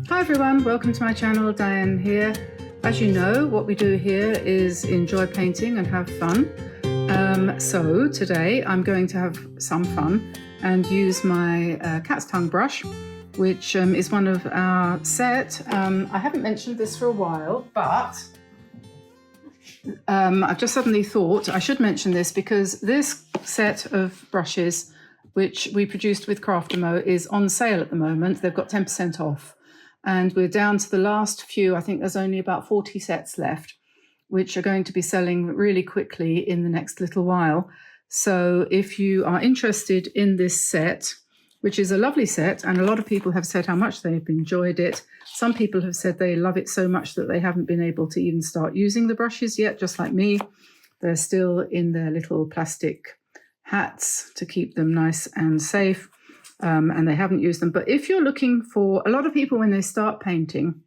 Hi everyone, welcome to my channel, Diane here. As you know, what we do here is enjoy painting and have fun. So today I'm going to have some fun and use my cat's tongue brush, which is one of our set. I haven't mentioned this for a while, but I've just suddenly thought I should mention this because this set of brushes, which we produced with Craftamo, is on sale at the moment. They've got 10% off. And we're down to the last few. I think there's only about 40 sets left, which are going to be selling really quickly in the next little while. So if you are interested in this set, which is a lovely set, and a lot of people have said how much they've enjoyed it. Some people have said they love it so much that they haven't been able to even start using the brushes yet, just like me. They're still in their little plastic hats to keep them nice and safe. And they haven't used them. But if you're looking for, a lot of people when they start painting,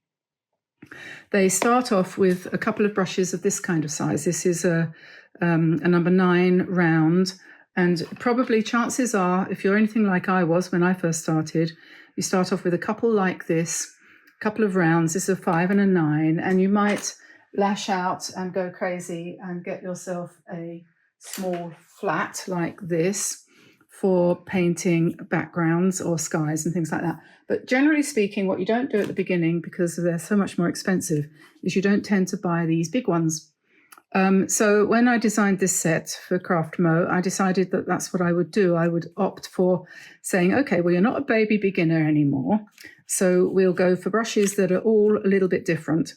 they start off with a couple of brushes of this kind of size. This is a number 9 round, and probably chances are, if you're anything like I was when I first started, you start off with a couple like this, a couple of rounds. This is a 5 and a 9, and you might lash out and go crazy and get yourself a small flat like this for painting backgrounds or skies and things like that. But generally speaking, what you don't do at the beginning, because they're so much more expensive, is you don't tend to buy these big ones. So when I designed this set for Craftamo, I decided that that's what I would do. I would opt for saying, okay, well, you're not a baby beginner anymore, so we'll go for brushes that are all a little bit different,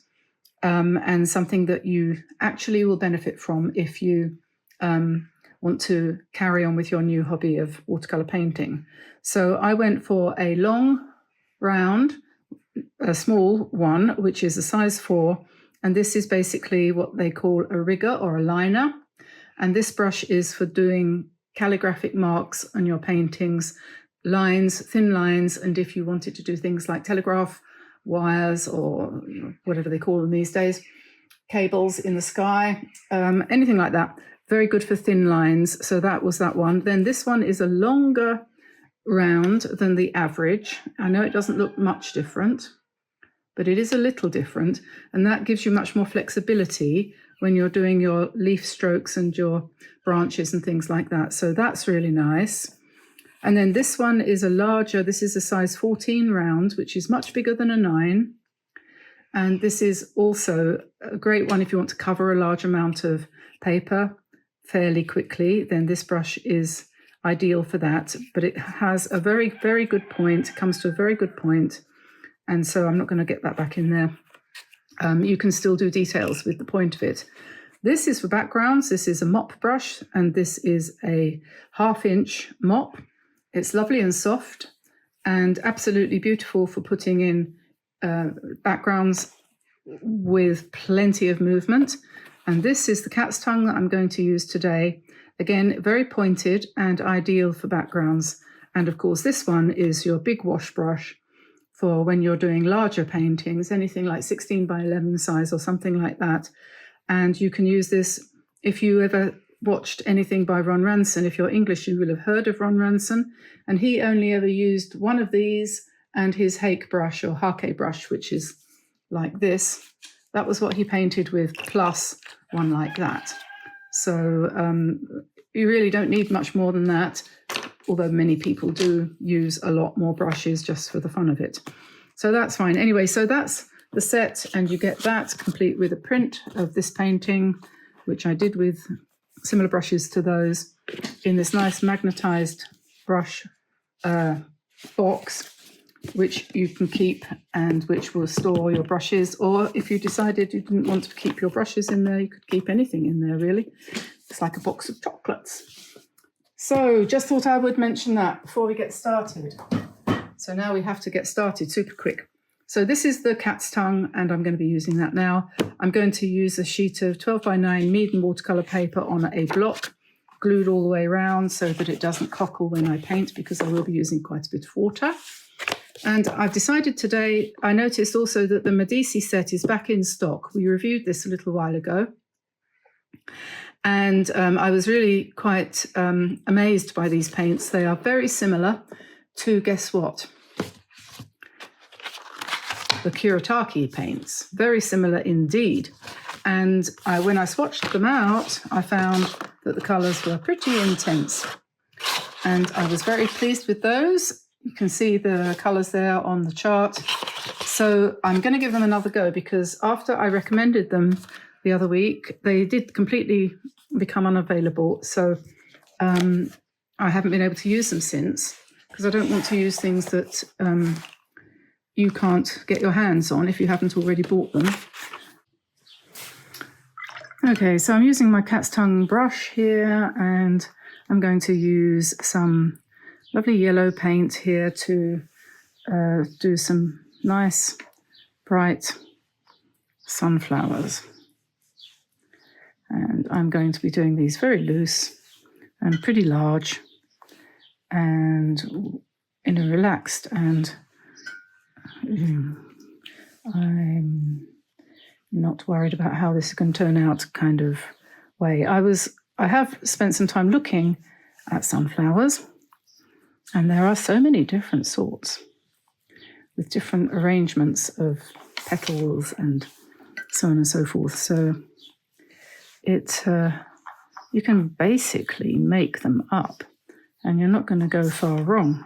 and something that you actually will benefit from if you want to carry on with your new hobby of watercolor painting. So I went for a long round, a small one, which is a size 4, and this is basically what they call a rigger or a liner. And this brush is for doing calligraphic marks on your paintings, lines, thin lines, and if you wanted to do things like telegraph wires or whatever they call them these days, cables in the sky, anything like that. Very good for thin lines. So that was that one. Then this one is a longer round than the average. I know it doesn't look much different, but it is a little different. And that gives you much more flexibility when you're doing your leaf strokes and your branches and things like that. So that's really nice. And then this one is a larger, this is a size 14 round, which is much bigger than a 9. And this is also a great one if you want to cover a large amount of paper fairly quickly. Then this brush is ideal for that, but it has a very, very good point. It comes to a very good point, and so I'm not going to get that back in there. You can still do details with the point of it. This is for backgrounds. This is a mop brush, and this is a 1/2 inch mop. It's lovely and soft and absolutely beautiful for putting in backgrounds with plenty of movement. And this is the cat's tongue that I'm going to use today. Again, very pointed and ideal for backgrounds. And of course, this one is your big wash brush for when you're doing larger paintings, anything like 16 by 11 size or something like that. And you can use this if you ever watched anything by Ron Ranson. If you're English, you will have heard of Ron Ranson. And he only ever used one of these and his hake brush or hake brush, which is like this. That was what he painted with, plus one like that. So you really don't need much more than that, although many people do use a lot more brushes just for the fun of it. So that's fine. Anyway, so that's the set, and you get that complete with a print of this painting, which I did with similar brushes to those, in this nice magnetized brush box, which you can keep and which will store your brushes. Or if you decided you didn't want to keep your brushes in there, you could keep anything in there, really. It's like a box of chocolates. So just thought I would mention that before we get started. So now we have to get started super quick. So this is the cat's tongue, and I'm going to be using that now. I'm going to use a sheet of 12 by 9 Meaden watercolor paper on a block, glued all the way around so that it doesn't cockle when I paint, because I will be using quite a bit of water. And I've decided today, I noticed also that the Medici set is back in stock. We reviewed this a little while ago. And I was really quite amazed by these paints. They are very similar to, guess what? the Kuretake paints. Very similar indeed. And when I swatched them out, I found that the colours were pretty intense. And I was very pleased with those. You can see the colours there on the chart. So I'm going to give them another go, because after I recommended them the other week, they did completely become unavailable. So I haven't been able to use them since, because I don't want to use things that you can't get your hands on if you haven't already bought them. Okay, so I'm using my cat's tongue brush here, and I'm going to use some lovely yellow paint here to do some nice bright sunflowers. And I'm going to be doing these very loose and pretty large and in a relaxed and I'm not worried about how this is going to turn out kind of way. I have spent some time looking at sunflowers, and there are so many different sorts with different arrangements of petals and so on and so forth. So you can basically make them up and you're not going to go far wrong.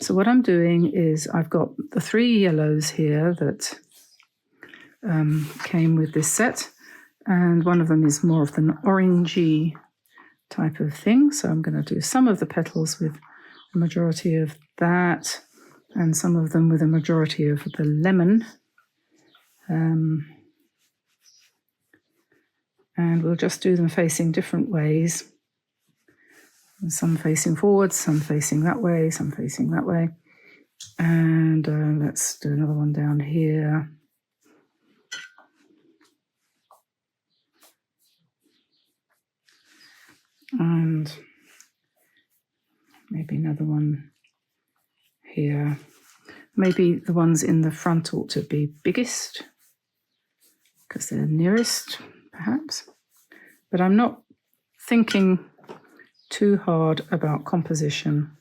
So what I'm doing is I've got the 3 yellows here that came with this set, and one of them is more of an orangey type of thing. So I'm going to do some of the petals with the majority of that, and some of them with a majority of the lemon. And we'll just do them facing different ways. Some facing forward, some facing that way, some facing that way. And let's do another one down here. And maybe another one here. Maybe the ones in the front ought to be biggest because they're nearest, perhaps. But I'm not thinking too hard about composition.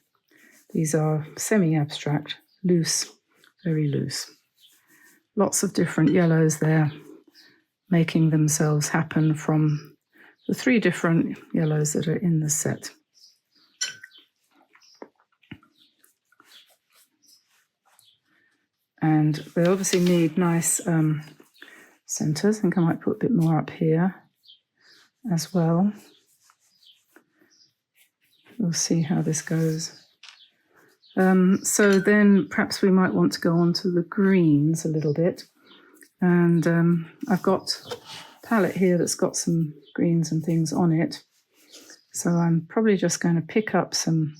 These are semi-abstract, loose, very loose. Lots of different yellows there, making themselves happen from the 3 different yellows that are in the set. And they obviously need nice centers. I think I might put a bit more up here as well. We'll see how this goes. So then perhaps we might want to go on to the greens a little bit. And I've got a palette here that's got some greens and things on it. So I'm probably just going to pick up some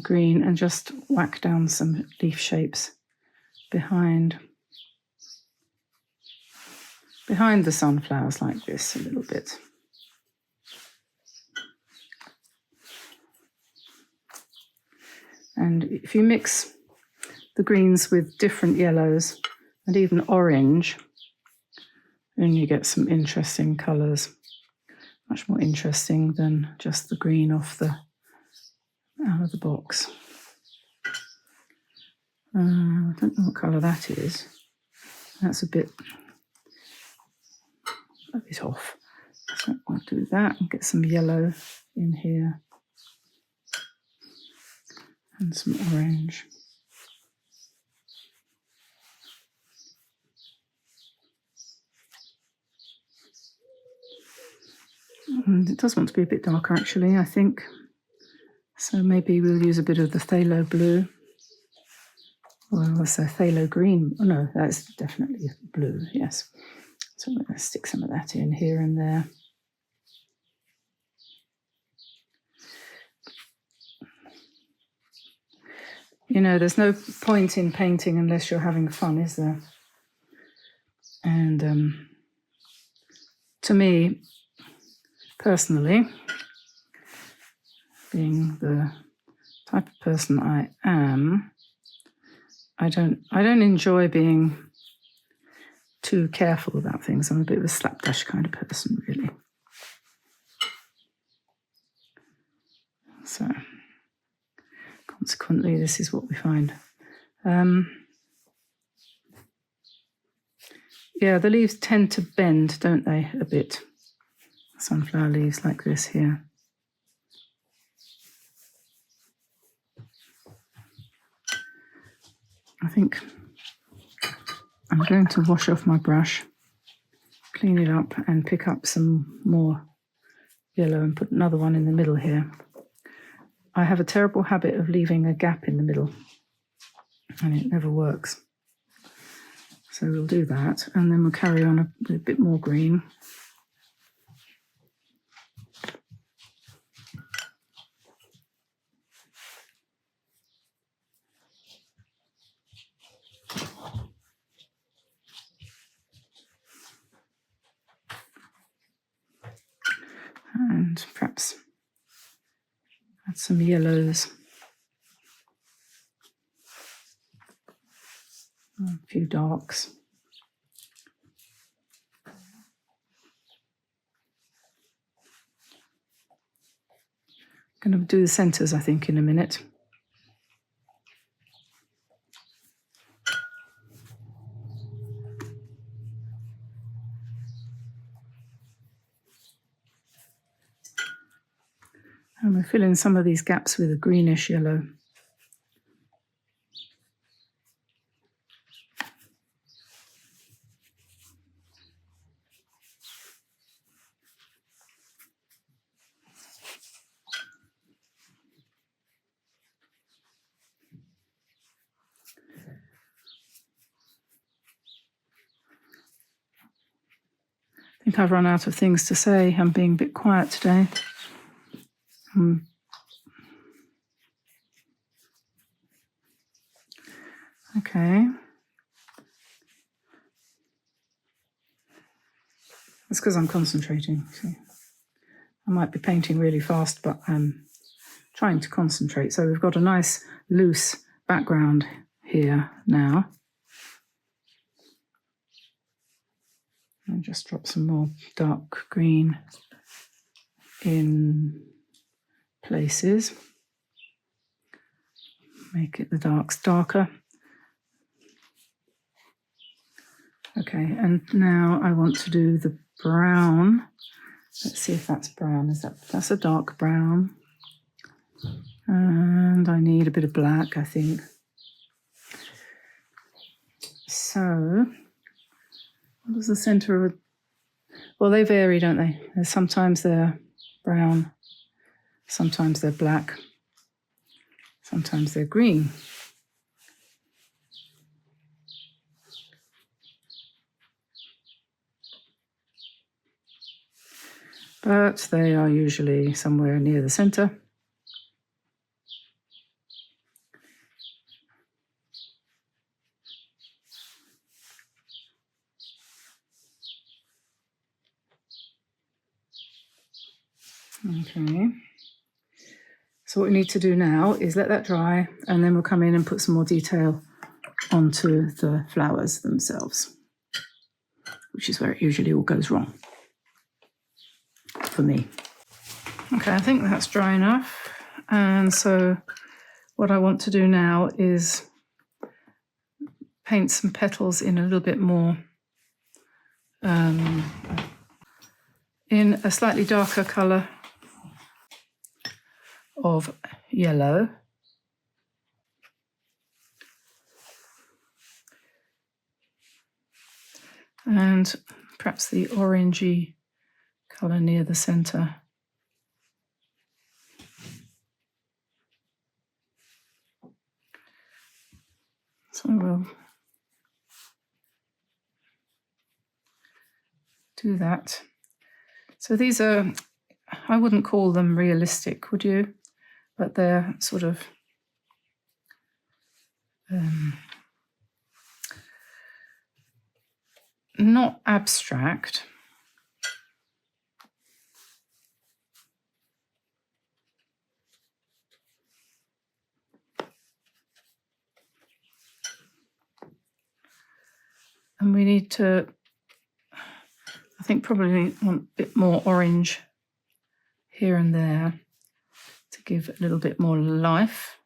green and just whack down some leaf shapes behind the sunflowers like this a little bit. And if you mix the greens with different yellows and even orange, then you get some interesting colours, much more interesting than just the green out of the box. I don't know what colour that is. That's a bit off. So I'll do that and get some yellow in here and some orange. And it does want to be a bit darker actually, I think. So maybe we'll use a bit of the phthalo blue. Or also phthalo green. Oh no, that's definitely blue, yes. So I'm going to stick some of that in here and there. You know, there's no point in painting unless you're having fun, is there? And to me, personally, being the type of person I am, I don't enjoy being too careful about things. I'm a bit of a slapdash kind of person, really. So consequently, this is what we find. yeah, the leaves tend to bend, don't they, a bit? Sunflower leaves like this here. I think I'm going to wash off my brush, clean it up, and pick up some more yellow and put another one in the middle here. I have a terrible habit of leaving a gap in the middle, and it never works. So we'll do that, and then we'll carry on with a bit more green. And perhaps add some yellows. A few darks. I'm going to do the centres, I think, in a minute. And we'll fill in some of these gaps with a greenish yellow. I think I've run out of things to say. I'm being a bit quiet today. Okay. That's because I'm concentrating. See? I might be painting really fast, but I'm trying to concentrate. So we've got a nice loose background here now. And just drop some more dark green in places. Make it the darks darker. Okay, and now I want to do the brown. Let's see if that's brown. That's a dark brown. And I need a bit of black, I think. So, what does the center of... Well, they vary, don't they? Sometimes they're brown, sometimes they're black, sometimes they're green. But they are usually somewhere near the center. Okay. So what we need to do now is let that dry, and then we'll come in and put some more detail onto the flowers themselves, which is where it usually all goes wrong for me. Okay, I think that's dry enough. And so what I want to do now is paint some petals in a little bit more, in a slightly darker colour of yellow. And perhaps the orangey colour near the centre. So we'll do that. So these are, I wouldn't call them realistic, would you? But they're sort of not abstract. And we need to, I think, probably want a bit more orange here and there to give a little bit more life.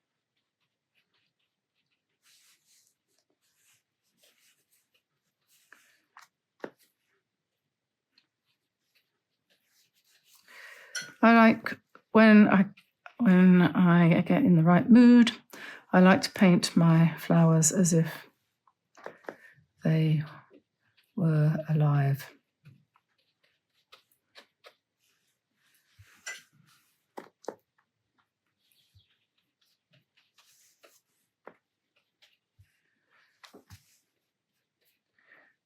I like when I get in the right mood, I like to paint my flowers as if they were alive.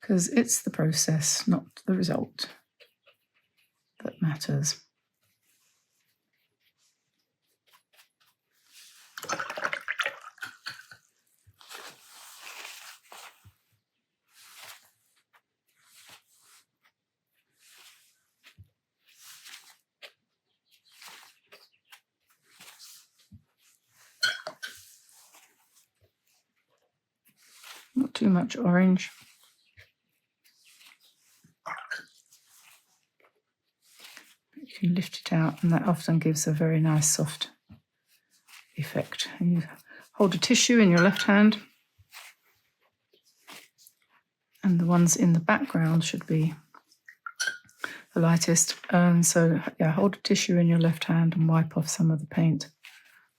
Because it's the process, not the result, that matters. Not too much orange. You can lift it out, and that often gives a very nice soft effect. And you hold a tissue in your left hand, and the ones in the background should be the lightest. And so, yeah, hold a tissue in your left hand and wipe off some of the paint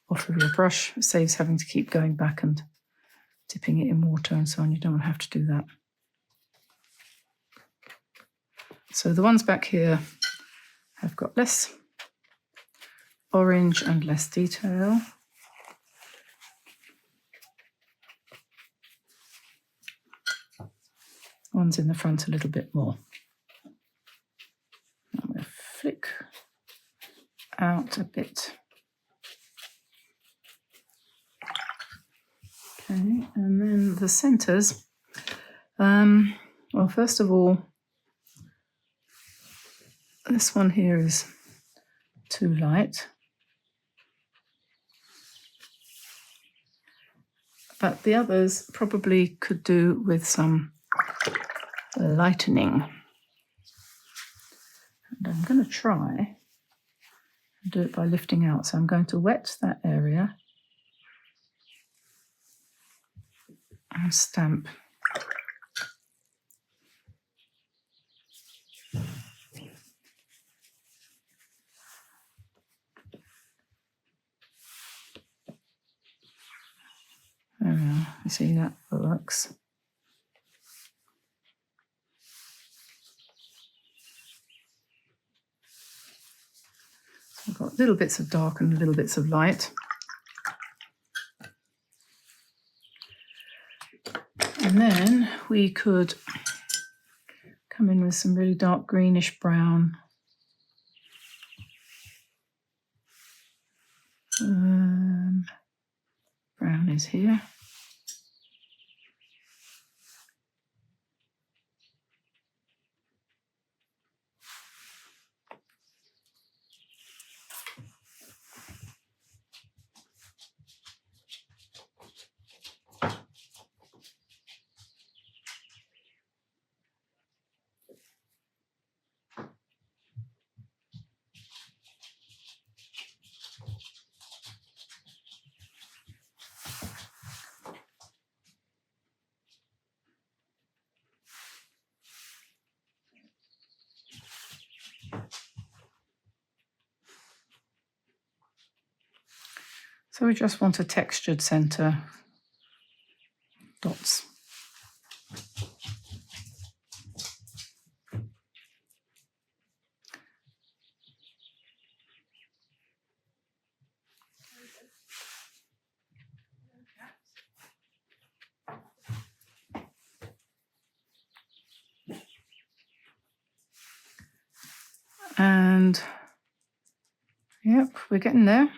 off of your brush. It saves having to keep going back and dipping it in water and so on. You don't have to do that. So the ones back here have got less orange and less detail. Ones in the front a little bit more. I'm going to flick out a bit. Okay, and then the centers. Well, first of all, this one here is too light. But the others probably could do with some lightening. And I'm going to try and do it by lifting out. So I'm going to wet that area and stamp. There we are. You see that works. So I've got little bits of dark and little bits of light. And then we could come in with some really dark greenish brown. Brown is here. So we just want a textured center, dots. And yep, we're getting there.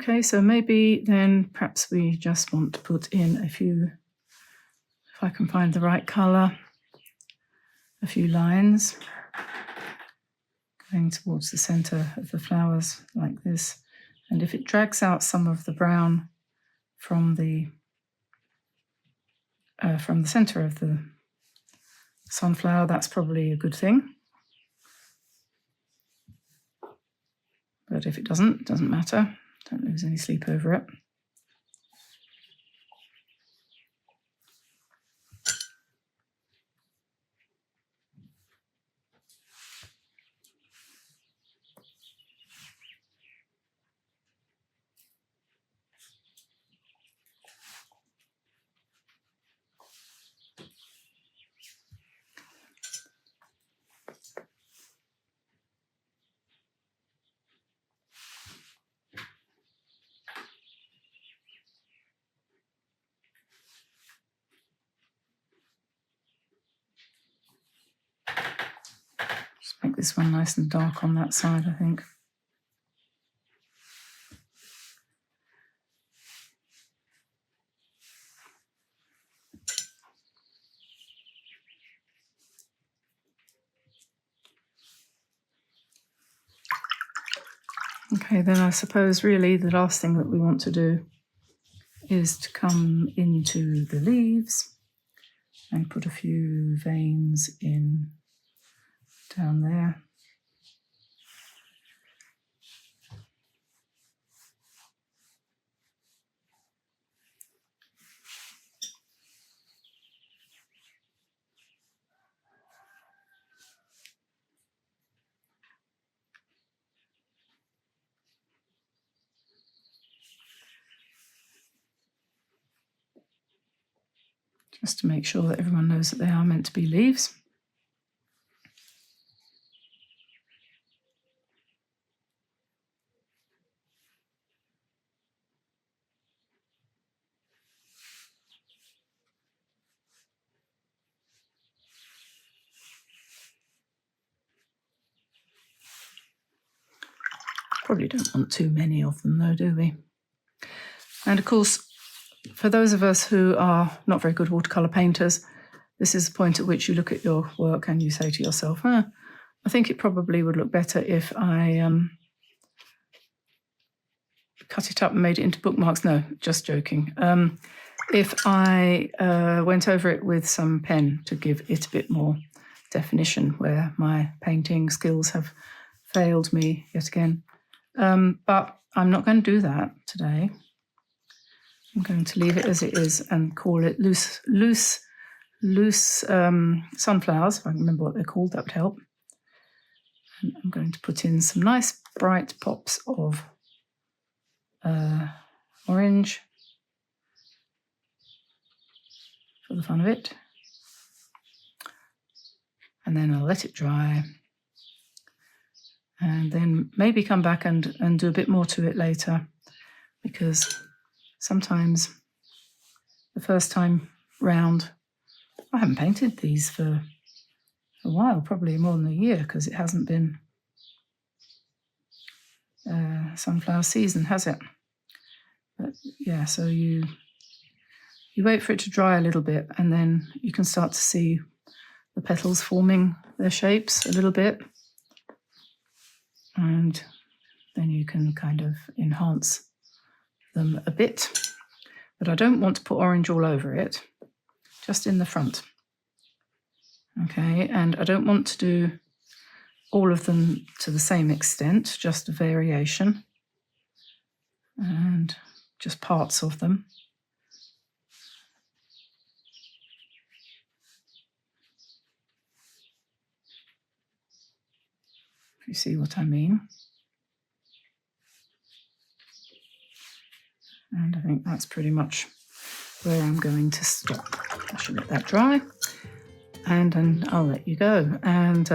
Okay, so maybe then perhaps we just want to put in a few, if I can find the right color, a few lines going towards the center of the flowers like this. And if it drags out some of the brown from the from the centre of the sunflower, that's probably a good thing. But if it doesn't matter. Don't lose any sleep over it. Make this one nice and dark on that side, I think. Okay, then I suppose really the last thing that we want to do is to come into the leaves and put a few veins in down there. Just to make sure that everyone knows that they are meant to be leaves. Probably don't want too many of them though, do we? And of course, for those of us who are not very good watercolour painters, this is the point at which you look at your work and you say to yourself, I think it probably would look better if I cut it up and made it into bookmarks. No, just joking. If I went over it with some pen to give it a bit more definition, where my painting skills have failed me yet again. But I'm not going to do that today. I'm going to leave it as it is and call it loose sunflowers. If I can remember what they're called, that would help. And I'm going to put in some nice bright pops of orange for the fun of it. And then I'll let it dry. And then maybe come back and do a bit more to it later, because sometimes the first time round, I haven't painted these for a while, probably more than a year, because it hasn't been sunflower season, has it? But yeah, so you wait for it to dry a little bit, and then you can start to see the petals forming their shapes a little bit. And then you can kind of enhance them a bit. But I don't want to put orange all over it, just in the front. Okay, and I don't want to do all of them to the same extent, just a variation. And just parts of them. You see what I mean? And I think that's pretty much where I'm going to stop. I should let that dry, and then I'll let you go. And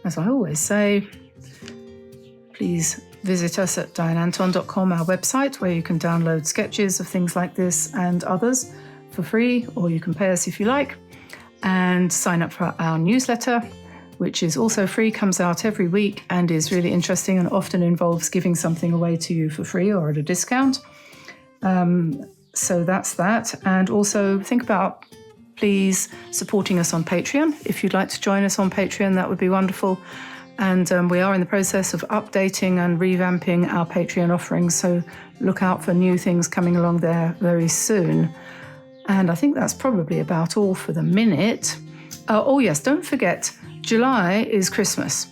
as I always say, please visit us at dianeantone.com, our website, where you can download sketches of things like this and others for free, or you can pay us if you like, and sign up for our newsletter, which is also free, comes out every week and is really interesting and often involves giving something away to you for free or at a discount. So that's that. And also think about, please, supporting us on Patreon. If you'd like to join us on Patreon, that would be wonderful. And we are in the process of updating and revamping our Patreon offerings, so look out for new things coming along there very soon. And I think that's probably about all for the minute. Oh yes, don't forget, July is Christmas.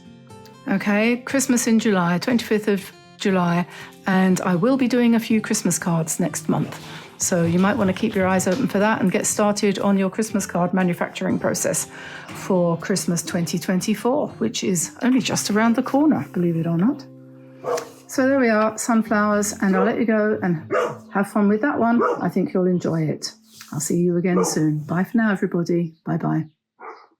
Okay, Christmas in July, 25th of July, and I will be doing a few Christmas cards next month. So you might want to keep your eyes open for that and get started on your Christmas card manufacturing process for Christmas 2024, which is only just around the corner, believe it or not. So there we are, sunflowers, and I'll let you go and have fun with that one. I think you'll enjoy it. I'll see you again soon. Bye for now, everybody. Bye-bye.